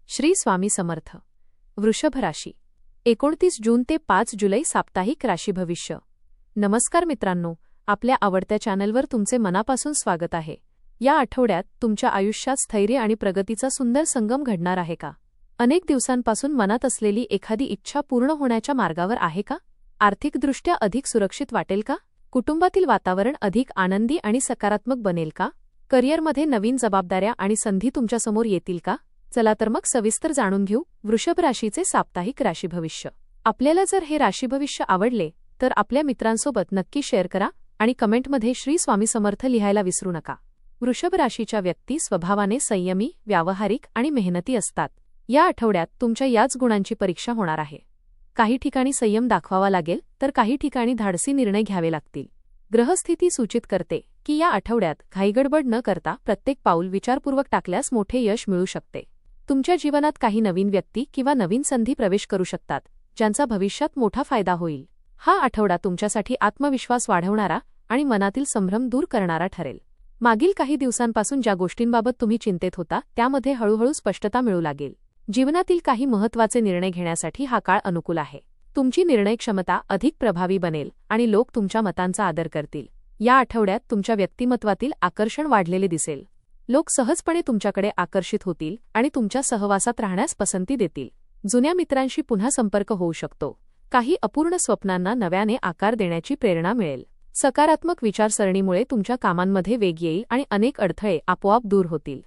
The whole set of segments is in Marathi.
श्री स्वामी समर्थ. वृषभ राशी 29 जून ते 5 जुलै साप्ताहिक राशी भविष्य. नमस्कार मित्रांनो, आपल्या आवडत्या चॅनलवर तुमचे मनापासून स्वागत आहे. या आठवड्यात तुमच्या आयुष्यात स्थैर्य आणि प्रगतीचा सुंदर संगम घडणार आहे का? अनेक दिवसांपासून मनात असलेली एखादी इच्छा पूर्ण होण्याच्या मार्गावर आहे का? आर्थिकदृष्ट्या अधिक सुरक्षित वाटेल का? कुटुंबातील वातावरण अधिक आनंदी आणि सकारात्मक बनेल का? करिअरमध्ये नवीन जबाबदाऱ्या आणि संधी तुमच्यासमोर येतील का? चला तर मग सविस्तर जाणून घेऊ वृषभ राशीचे साप्ताहिक राशी भविष्य. आपल्याला जर हे राशी भविष्य आवडले तर आपल्या मित्रांसोबत नक्की शेअर करा आणि कमेंटमध्ये श्री स्वामी समर्थ लिहायला विसरू नका. वृषभ राशीच्या व्यक्ती स्वभावाने संयमी, व्यावहारिक आणि मेहनती असतात. या आठवड्यात तुमच्या याच गुणांची परीक्षा होणार आहे. काही ठिकाणी संयम दाखवावा लागेल तर काही ठिकाणी धाडसी निर्णय घ्यावे लागतील. ग्रहस्थिती सूचित करते की या आठवड्यात घाईगडबड न करता प्रत्येक पाऊल विचारपूर्वक टाकल्यास मोठे यश मिळू शकते. तुमच्या जीवनात काही नवीन व्यक्ती किंवा नवीन संधी प्रवेश करू शकतात, ज्यांचा भविष्यात मोठा फायदा होईल. हा आठवडा तुमच्यासाठी आत्मविश्वास वाढवणारा आणि मनातील संभ्रम दूर करणारा ठरेल. मागील काही दिवसांपासून ज्या गोष्टींबाबत तुम्ही चिंतेत होता त्यामध्ये हळूहळू स्पष्टता मिळू लागेल. जीवनातील काही महत्त्वाचे निर्णय घेण्यासाठी हा काळ अनुकूल आहे. तुमची निर्णय क्षमता अधिक प्रभावी बनेल आणि लोक तुमच्या मतांचा आदर करतील. या आठवड्यात तुमच्या व्यक्तिमत्वातील आकर्षण वाढलेले दिसेल. लोक सहजपणे तुमच्याकडे आकर्षित होतील आणि तुमच्या सहवासात राहण्यास पसंती देतील. जुन्या मित्रांशी पुन्हा संपर्क होऊ शकतो. काही अपूर्ण स्वप्नांना नव्याने आकार देण्याची प्रेरणा मिळेल. सकारात्मक विचारसरणीमुळे तुमच्या कामांमध्ये वेग येईल आणि अनेक अडथळे आपोआप दूर होतील.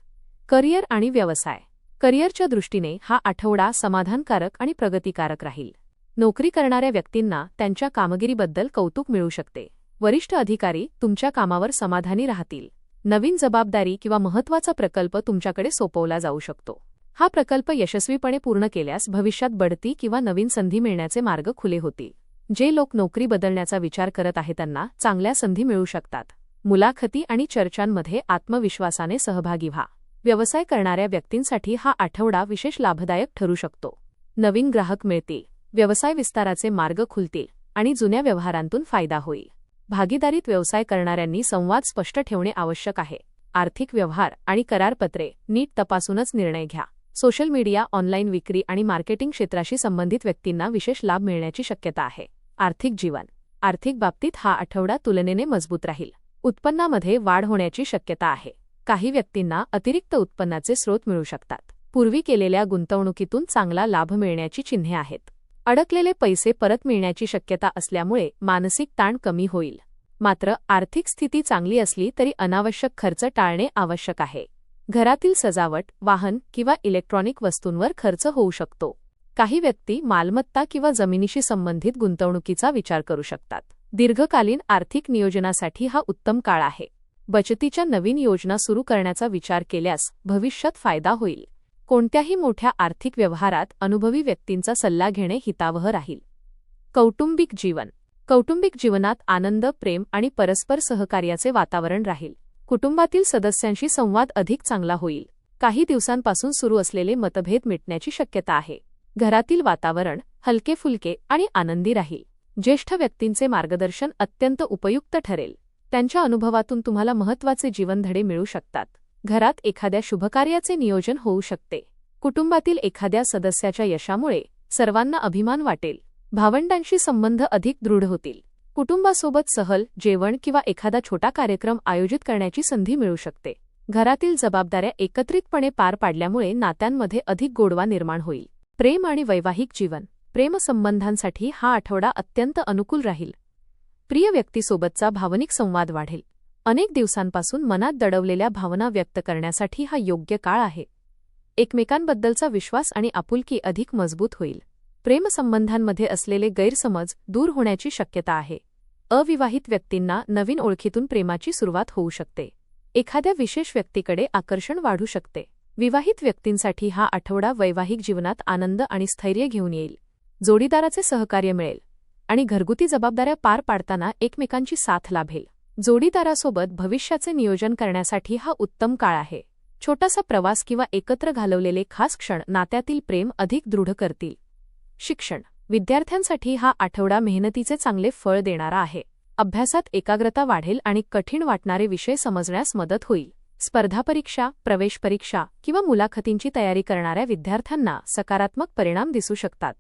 करिअर आणि व्यवसाय. करिअरच्या दृष्टीने हा आठवडा समाधानकारक आणि प्रगतिकारक राहील. नोकरी करणाऱ्या व्यक्तींना त्यांच्या कामगिरीबद्दल कौतुक मिळू शकते. वरिष्ठ अधिकारी तुमच्या कामावर समाधानी राहतील. नवीन जबाबदारी किंवा महत्त्वाचा प्रकल्प तुमच्याकडे सोपवला जाऊ शकतो. हा प्रकल्प यशस्वीपणे पूर्ण केल्यास भविष्यात बढती किंवा नवीन संधी मिळण्याचे मार्ग खुले होतील. जे लोक नोकरी बदलण्याचा विचार करत आहेत त्यांना चांगल्या संधी मिळू शकतात. मुलाखती आणि चर्चांमध्ये आत्मविश्वासाने सहभागी व्हा. व्यवसाय करणाऱ्या व्यक्तींसाठी हा आठवडा विशेष लाभदायक ठरू शकतो. नवीन ग्राहक मिळतील, व्यवसाय विस्ताराचे मार्ग खुलतील आणि जुन्या व्यवहारांतून फायदा होईल. भागीदारीत व्यवसाय करणाऱ्यांनी संवाद स्पष्ट ठेवणे आवश्यक आहे. आर्थिक व्यवहार आणि करारपत्रे नीट तपासूनच निर्णय घ्या. सोशल मीडिया, ऑनलाईन विक्री आणि मार्केटिंग क्षेत्राशी संबंधित व्यक्तींना विशेष लाभ मिळण्याची शक्यता आहे. आर्थिक जीवन. आर्थिक बाबतीत हा आठवडा तुलनेने मजबूत राहील. उत्पन्नामध्ये वाढ होण्याची शक्यता आहे. काही व्यक्तींना अतिरिक्त उत्पन्नाचे स्रोत मिळू शकतात. पूर्वी केलेल्या गुंतवणुकीतून चांगला लाभ मिळण्याची चिन्हे आहेत. अडकलेले पैसे परत मिळण्याची शक्यता असल्यामुळे मानसिक ताण कमी होईल. मात्र आर्थिक स्थिती चांगली असली तरी अनावश्यक खर्च टाळणे आवश्यक आहे. घरातील सजावट, वाहन किंवा इलेक्ट्रॉनिक वस्तूंवर खर्च होऊ शकतो. काही व्यक्ती मालमत्ता किंवा जमिनीशी संबंधित गुंतवणुकीचा विचार करू शकतात. दीर्घकालीन आर्थिक नियोजनासाठी हा उत्तम काळ आहे. बचतीच्या नवीन योजना सुरू करण्याचा विचार केल्यास भविष्यात फायदा होईल. कोणत्याही मोठ्या आर्थिक व्यवहारात अनुभवी व्यक्तींचा सल्ला घेणे हितावह राहील. कौटुंबिक जीवन. कौटुंबिक जीवनात आनंद, प्रेम आणि परस्पर सहकार्याचे वातावरण राहील. कुटुंबातील सदस्यांशी संवाद अधिक चांगला होईल. काही दिवसांपासून सुरू असलेले मतभेद मिटण्याची शक्यता आहे. घरातील वातावरण हलके-फुलके आणि आनंदी राहील. ज्येष्ठ व्यक्तींचे मार्गदर्शन अत्यंत उपयुक्त ठरेल. त्यांच्या अनुभवातून तुम्हाला महत्त्वाचे जीवनधडे मिळू शकतात. घरात एखाद्या शुभकार्याचे नियोजन होऊ शकते. कुटुंबातील एखाद्या सदस्याच्या यशामुळे सर्वांना अभिमान वाटेल. भावंडांशी संबंध अधिक दृढ होतील. कुटुंबासोबत सहल, जेवण किंवा एखादा छोटा कार्यक्रम आयोजित करण्याची संधी मिळू शकते. घरातील जबाबदाऱ्या एकत्रितपणे पार पाडल्यामुळे नात्यांमध्ये अधिक गोडवा निर्माण होईल. प्रेम आणि वैवाहिक जीवन. प्रेमसंबंधांसाठी हा आठवडा अत्यंत अनुकूल राहील. प्रिय व्यक्तीसोबतचा भावनिक संवाद वाढेल. अनेक दिवसांपासून मनात दडवलेल्या भावना व्यक्त करण्यासाठी हा योग्य काळ आहे. एकमेकांबद्दलचा विश्वास आणि आपुलकी अधिक मजबूत होईल. प्रेमसंबंधांमध्ये असलेले गैरसमज दूर होण्याची शक्यता आहे. अविवाहित व्यक्तींना नवीन ओळखीतून प्रेमाची सुरुवात होऊ शकते. एखाद्या विशेष व्यक्तीकडे आकर्षण वाढू शकते. विवाहित व्यक्तींसाठी हा आठवडा वैवाहिक जीवनात आनंद आणि स्थैर्य घेऊन येईल. जोडीदाराचे सहकार्य मिळेल आणि घरगुती जबाबदाऱ्या पार पाडताना एकमेकांची साथ लाभेल. जोडीदारासोबत भविष्याचे नियोजन करण्यासाठी हा उत्तम काळ आहे. छोटासा प्रवास किंवा एकत्र घालवलेले खास क्षण नात्यातील प्रेम अधिक दृढ करतील. शिक्षण. विद्यार्थ्यांसाठी हा आठवडा मेहनतीचे चांगले फळ देणारा आहे. अभ्यासात एकाग्रता वाढेल आणि कठीण वाटणारे विषय समजण्यास मदत होईल. स्पर्धा परीक्षा, प्रवेश परीक्षा किंवा मुलाखतींची तयारी करणाऱ्या विद्यार्थ्यांना सकारात्मक परिणाम दिसू शकतात.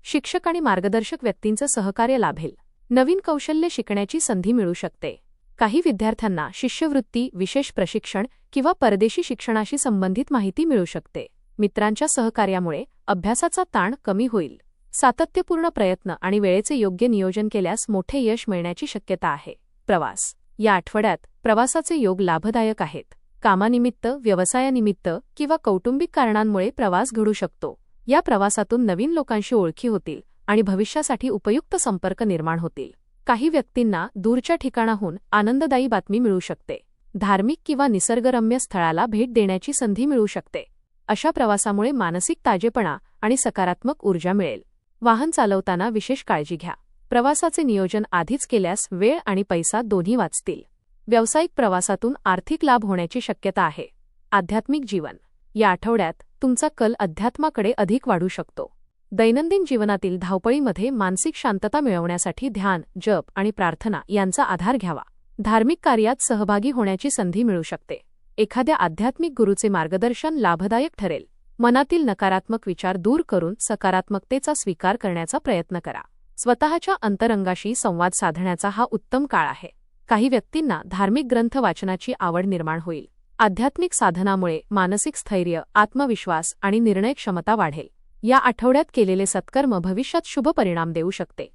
शिक्षक आणि मार्गदर्शक व्यक्तींचं सहकार्य लाभेल. नवीन कौशल्य शिकण्याची संधी मिळू शकते. काही विद्यार्थ्यांना शिष्यवृत्ती, विशेष प्रशिक्षण किंवा परदेशी शिक्षणाशी संबंधित माहिती मिळू शकते. मित्रांच्या सहकार्यामुळे अभ्यासाचा ताण कमी होईल. सातत्यपूर्ण प्रयत्न आणि वेळेचे योग्य नियोजन केल्यास मोठे यश मिळण्याची शक्यता आहे. प्रवास. या आठवड्यात प्रवासाचे योग लाभदायक आहेत. कामानिमित्त, व्यवसायानिमित्त किंवा कौटुंबिक कारणांमुळे प्रवास घडू शकतो. या प्रवासातून नवीन लोकांशी ओळखी होतील आणि भविष्यासाठी उपयुक्त संपर्क निर्माण होतील. काही व्यक्तींना दूरच्या ठिकाणाहून आनंददायी बातमी मिळू शकते. धार्मिक किंवा निसर्गरम्य स्थळाला भेट देण्याची संधी मिळू शकते. अशा प्रवासामुळे मानसिक ताजेपणा आणि सकारात्मक ऊर्जा मिळेल. वाहन चालवताना विशेष काळजी घ्या. प्रवासाचे नियोजन आधीच केल्यास वेळ आणि पैसा दोन्ही वाचतील. व्यावसायिक प्रवासातून आर्थिक लाभ होण्याची शक्यता आहे. आध्यात्मिक जीवन. या आठवड्यात तुमचा कल अध्यात्माकडे अधिक वाढू शकतो. दैनंदिन जीवनातील धावपळीमध्ये मानसिक शांतता मिळवण्यासाठी ध्यान, जप आणि प्रार्थना यांचा आधार घ्यावा. धार्मिक कार्यात सहभागी होण्याची संधी मिळू शकते. एखाद्या आध्यात्मिक गुरूचे मार्गदर्शन लाभदायक ठरेल. मनातील नकारात्मक विचार दूर करून सकारात्मकतेचा स्वीकार करण्याचा प्रयत्न करा. स्वतःच्या अंतरंगाशी संवाद साधण्याचा हा उत्तम काळ आहे. काही व्यक्तींना धार्मिक ग्रंथ वाचनाची आवड निर्माण होईल. आध्यात्मिक साधनामुळे मानसिक स्थैर्य, आत्मविश्वास आणि निर्णय क्षमता वाढेल. या आठवड्यात केलेले सत्कर्म भविष्यात शुभ परिणाम देऊ शकते.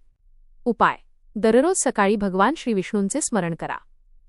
उपाय. दररोज सकाळी भगवान श्री विष्णूंचे स्मरण करा.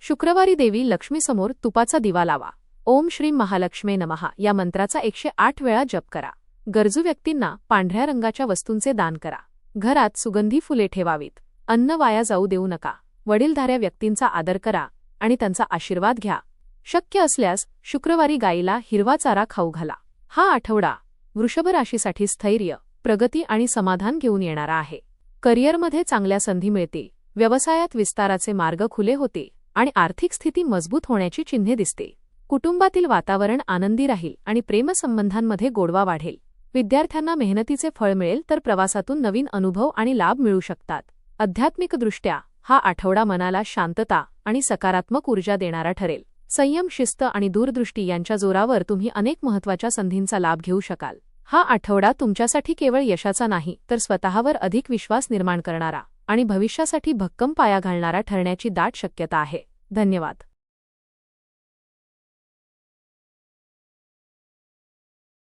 शुक्रवारी देवी लक्ष्मीसमोर तुपाचा दिवा लावा. ओम श्री महालक्ष्मे नमः या मंत्राचा 108 वेळा जप करा. गरजू व्यक्तींना पांढऱ्या रंगाच्या वस्तूंचे दान करा. घरात सुगंधी फुले ठेवावीत. अन्न वाया जाऊ देऊ नका. वडीलधाऱ्या व्यक्तींचा आदर करा आणि त्यांचा आशीर्वाद घ्या. शक्य असल्यास शुक्रवारी गायीला हिरवा चारा खाऊ घाला. हा आठवडा वृषभ राशीसाठी स्थैर्य, प्रगती आणि समाधान घेऊन येणारा आहे. करिअरमध्ये चांगल्या संधी मिळतील. व्यवसायात विस्ताराचे मार्ग खुले होतील आणि आर्थिक स्थिती मजबूत होण्याची चिन्हे दिसतील. कुटुंबातील वातावरण आनंदी राहील आणि प्रेमसंबंधांमध्ये गोडवा वाढेल. विद्यार्थ्यांना मेहनतीचे फळ मिळेल तर प्रवासातून नवीन अनुभव आणि लाभ मिळू शकतात. आध्यात्मिकदृष्ट्या हा आठवडा मनाला शांतता आणि सकारात्मक ऊर्जा देणारा ठरेल. संयम, शिस्त आणि दूरदृष्टी यांच्या जोरावर तुम्ही अनेक महत्त्वाच्या संधींचा लाभ घेऊ शकाल. हा आठवडा तुमच्यासाठी केवळ यशाचा नाही तर स्वतःवर अधिक विश्वास निर्माण करणारा आणि भविष्यासाठी भक्कम पाया घालणारा ठरण्याची दाट शक्यता आहे. धन्यवाद.